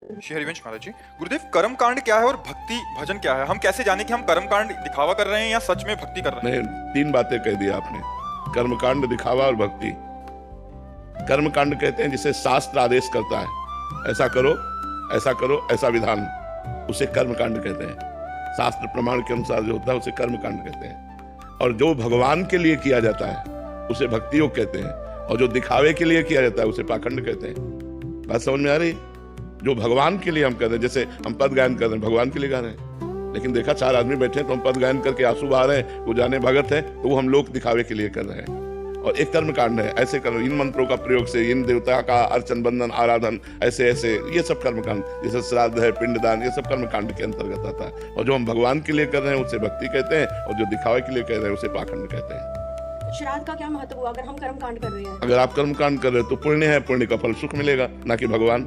श्री हरिवंश महाराज जी, गुरुदेव कर्म कांड क्या है और भक्ति भजन क्या है? हम कैसे जाने कि हम कर्म कांड दिखावा कर रहे हैं या सच में भक्ति कर रहे हैं? नहीं, तीन बातें कह दी आपने, कर्मकांड, दिखावा और भक्ति। कर्मकांड कहते हैं जिसे शास्त्र आदेश करता है, ऐसा करो, ऐसा करो, ऐसा विधान, उसे कर्मकांड कहते हैं। शास्त्र प्रमाण के अनुसार जो होता है उसे कर्मकांड कहते हैं। और जो भगवान के लिए किया जाता है उसे भक्ति योग कहते हैं, और जो दिखावे के लिए किया जाता है उसे पाखंड कहते हैं। बात समझ में आ रही? जो भगवान के लिए हम कर रहे हैं, जैसे हम पद गायन कर रहे हैं, भगवान के लिए गा रहे हैं, लेकिन देखा चार आदमी बैठे हैं तो हम पद गायन करके आंसू बहा रहे हैं, वो जाने भगत है, तो वो हम लोग दिखावे के लिए कर रहे हैं। और एक कर्मकांड है, ऐसे करो, इन मंत्रों का प्रयोग से इन देवता का अर्चन, बंधन, आराधन, ऐसे ऐसे, ये सब कर्मकांड, जैसे श्राद्ध है, पिंडदान, ये सब कर्मकांड के अंतर्गत आता है। और जो हम भगवान के लिए कर रहे हैं उसे भक्ति कहते हैं, और जो दिखावे के लिए कर रहे हैं उसे पाखंड कहते हैं। श्राद्ध का क्या महत्व हुआ अगर हम कर्म कांड कर रहे हैं? अगर आप कर्मकांड कर रहे हो तो पुण्य है, पुण्य का फल सुख मिलेगा, ना कि भगवान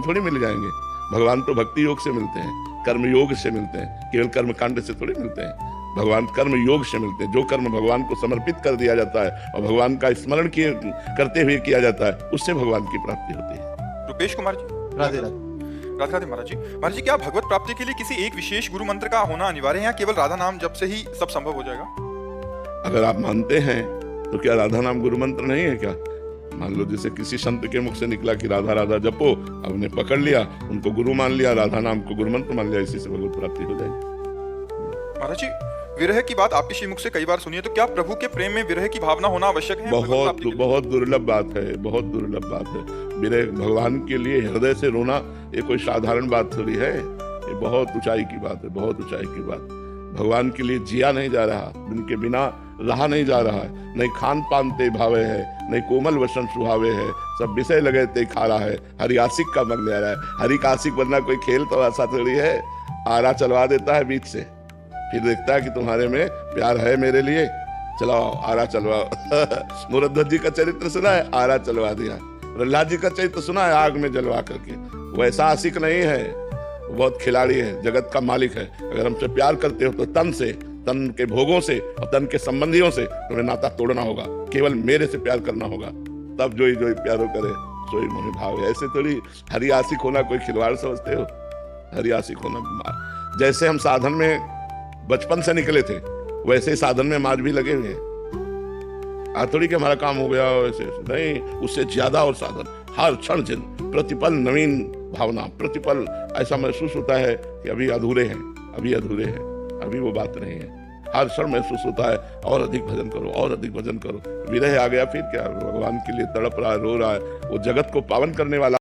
थोड़ी मिल जाएंगे। भगवान तो भक्ति योग से मिलते हैं, कर्म योग से मिलते हैं, केवल कर्मकांड से थोड़ी मिलते हैं। भगवान कर्म योग से मिलते हैं। जो कर्म भगवान को समर्पित कर दिया जाता है और भगवान का स्मरण करते हुए किया जाता है, उससे भगवान की प्राप्ति होती है। रुपेश कुमार जी, राधे राधे। राधे राधे महाराज जी। महाराज जी, क्या भगवत प्राप्ति के लिए किसी एक विशेष गुरु मंत्र का होना अनिवार्य है या केवल राधा नाम जप से ही सब संभव हो जाएगा? अगर आप मानते हैं तो क्या राधा नाम गुरु मंत्र नहीं है क्या? मान लो जैसे किसी संत के मुख से निकला कि राधा राधा जपो, आपने पकड़ लिया, उनको गुरु मान लिया, राधा नाम को गुरु मंत्र मान लिया, इसी से भगवत प्राप्ति हो जाएगी। महाराज जी, विरह की बात आपके श्रीमुख से कई बार सुनी है, तो क्या प्रभु के प्रेम में विरह की भावना होना आवश्यक है? बहुत दुर्लभ बात है, बहुत दुर्लभ बात है। विरह, भगवान के लिए हृदय से रोना, ये कोई साधारण बात थोड़ी है, ये बहुत ऊंचाई की बात है, बहुत ऊंचाई की बात। भगवान के लिए जिया नहीं जा रहा, उनके बिना रहा नहीं जा रहा है, नहीं खान पान ते भावे है, नहीं कोमल वसन सुहावे है, सब विषय लगे ते खा रहा है, हरि आशिक का मन ले रहा है। हरि का आशिक बनना कोई खेल तो ऐसा थोड़ी है। आरा चलवा देता है बीच से, फिर देखता है कि तुम्हारे में प्यार है मेरे लिए, चलाओ आरा चलवाओ। मुरध्वज जी का चरित्र सुना है, आरा चलवा दिया। प्रहलाद जी का चरित्र सुना है, आग में जलवा करके। वो ऐसा आशिक नहीं है, वो बहुत खिलाड़ी है, जगत का मालिक है। अगर हमसे प्यार करते हो तो तन से, तन के भोगों से और तन के संबंधियों से तुम्हें नाता तोड़ना होगा, केवल मेरे से प्यार करना होगा, तब जो ही प्यारो करे सोई मोहि भाव। ऐसे थोड़ी हरि आशिक होना कोई खिलवाड़ समझते हो? हरि आशिक होना, जैसे हम साधन में बचपन से निकले थे वैसे साधन में आज भी लगे हुए हैं। आतोड़ी के हमारा काम हो गया वैसे नहीं, उससे ज्यादा और साधन, हर क्षण दिन प्रतिपल नवीन भावना, प्रतिपल ऐसा महसूस होता है कि अभी अधूरे हैं, अभी अधूरे हैं, अभी वो बात नहीं है। हर क्षण महसूस होता है और अधिक भजन करो, और अधिक भजन करो। विरह आ गया फिर क्या, भगवान के लिए तड़प रहा है, रो रहा है, वो जगत को पावन करने वाला